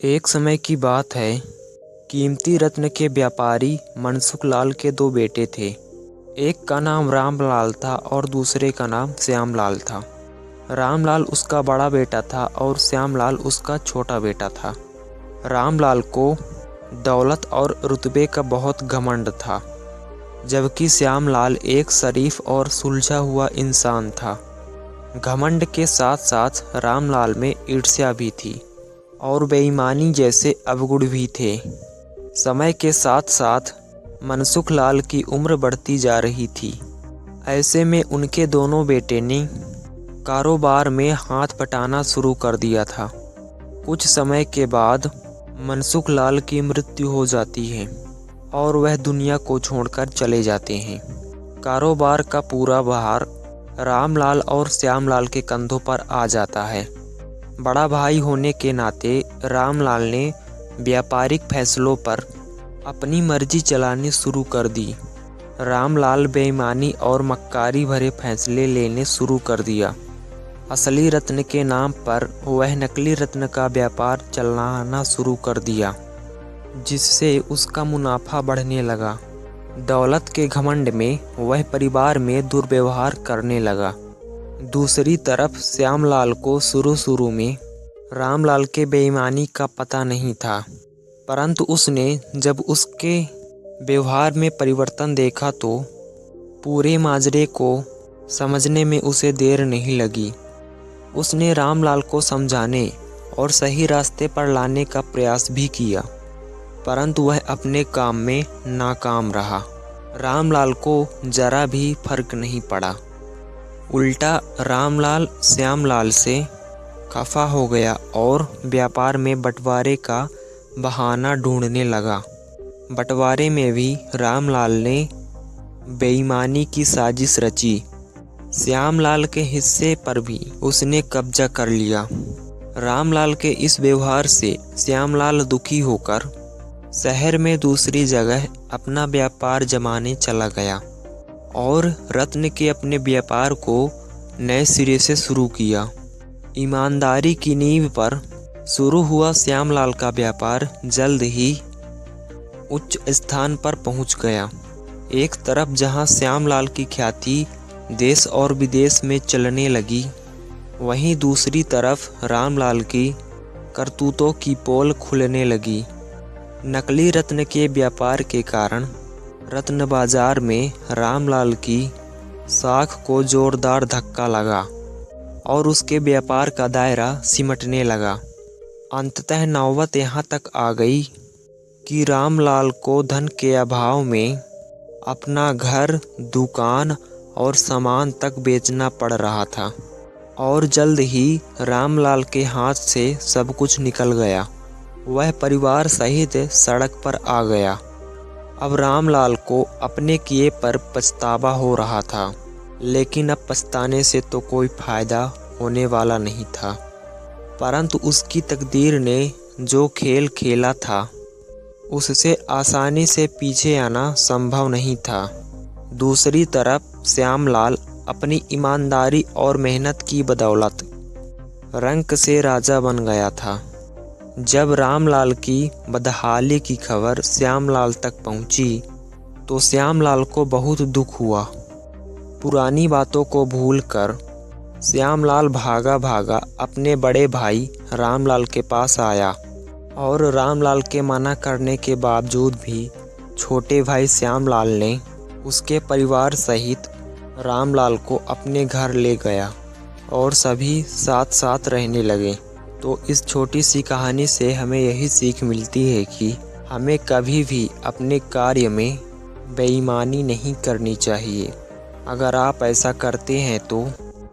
एक समय की बात है। कीमती रत्न के व्यापारी मनसुख लाल के दो बेटे थे। एक का नाम रामलाल था और दूसरे का नाम श्यामलाल था। रामलाल उसका बड़ा बेटा था और श्यामलाल उसका छोटा बेटा था। रामलाल को दौलत और रुतबे का बहुत घमंड था, जबकि श्यामलाल एक शरीफ और सुलझा हुआ इंसान था। घमंड के साथ साथ रामलाल में ईर्ष्या भी थी और बेईमानी जैसे अवगुण भी थे। समय के साथ साथ मनसुख लाल की उम्र बढ़ती जा रही थी। ऐसे में उनके दोनों बेटे ने कारोबार में हाथ बटाना शुरू कर दिया था। कुछ समय के बाद मनसुख लाल की मृत्यु हो जाती है और वह दुनिया को छोड़कर चले जाते हैं। कारोबार का पूरा भार रामलाल और श्यामलाल के कंधों पर आ जाता है। बड़ा भाई होने के नाते रामलाल ने व्यापारिक फैसलों पर अपनी मर्जी चलानी शुरू कर दी। रामलाल बेईमानी और मक्कारी भरे फैसले लेने शुरू कर दिया। असली रत्न के नाम पर वह नकली रत्न का व्यापार चलाना शुरू कर दिया, जिससे उसका मुनाफा बढ़ने लगा। दौलत के घमंड में वह परिवार में दुर्व्यवहार करने लगा। दूसरी तरफ श्यामलाल को शुरू में रामलाल के बेईमानी का पता नहीं था, परंतु उसने जब उसके व्यवहार में परिवर्तन देखा तो पूरे माजरे को समझने में उसे देर नहीं लगी। उसने रामलाल को समझाने और सही रास्ते पर लाने का प्रयास भी किया, परंतु वह अपने काम में नाकाम रहा। रामलाल को जरा भी फर्क नहीं पड़ा। उल्टा रामलाल श्यामलाल से खफा हो गया और व्यापार में बंटवारे का बहाना ढूंढने लगा। बंटवारे में भी रामलाल ने बेईमानी की साजिश रची। श्यामलाल के हिस्से पर भी उसने कब्जा कर लिया। रामलाल के इस व्यवहार से श्यामलाल दुखी होकर शहर में दूसरी जगह अपना व्यापार जमाने चला गया और रत्न के अपने व्यापार को नए सिरे से शुरू किया। ईमानदारी की नींव पर शुरू हुआ श्यामलाल का व्यापार जल्द ही उच्च स्थान पर पहुंच गया। एक तरफ जहां श्यामलाल की ख्याति देश और विदेश में चलने लगी, वहीं दूसरी तरफ रामलाल की करतूतों की पोल खुलने लगी। नकली रत्न के व्यापार के कारण रत्न बाजार में रामलाल की साख को जोरदार धक्का लगा और उसके व्यापार का दायरा सिमटने लगा। अंततः नौबत यहाँ तक आ गई कि रामलाल को धन के अभाव में अपना घर, दुकान और सामान तक बेचना पड़ रहा था और जल्द ही रामलाल के हाथ से सब कुछ निकल गया। वह परिवार सहित सड़क पर आ गया। अब रामलाल को अपने किए पर पछतावा हो रहा था, लेकिन अब पछताने से तो कोई फायदा होने वाला नहीं था। परंतु उसकी तकदीर ने जो खेल खेला था, उससे आसानी से पीछे आना संभव नहीं था। दूसरी तरफ श्यामलाल अपनी ईमानदारी और मेहनत की बदौलत रंक से राजा बन गया था। जब रामलाल की बदहाली की खबर श्यामलाल तक पहुंची, तो श्यामलाल को बहुत दुख हुआ। पुरानी बातों को भूलकर श्यामलाल भागा भागा अपने बड़े भाई रामलाल के पास आया और रामलाल के मना करने के बावजूद भी छोटे भाई श्यामलाल ने उसके परिवार सहित रामलाल को अपने घर ले गया और सभी साथ साथ रहने लगे। तो इस छोटी सी कहानी से हमें यही सीख मिलती है कि हमें कभी भी अपने कार्य में बेईमानी नहीं करनी चाहिए। अगर आप ऐसा करते हैं तो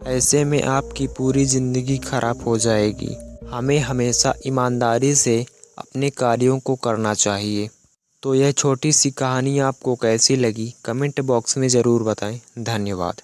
ऐसे में आपकी पूरी ज़िंदगी खराब हो जाएगी। हमें हमेशा ईमानदारी से अपने कार्यों को करना चाहिए। तो यह छोटी सी कहानी आपको कैसी लगी, कमेंट बॉक्स में ज़रूर बताएं। धन्यवाद।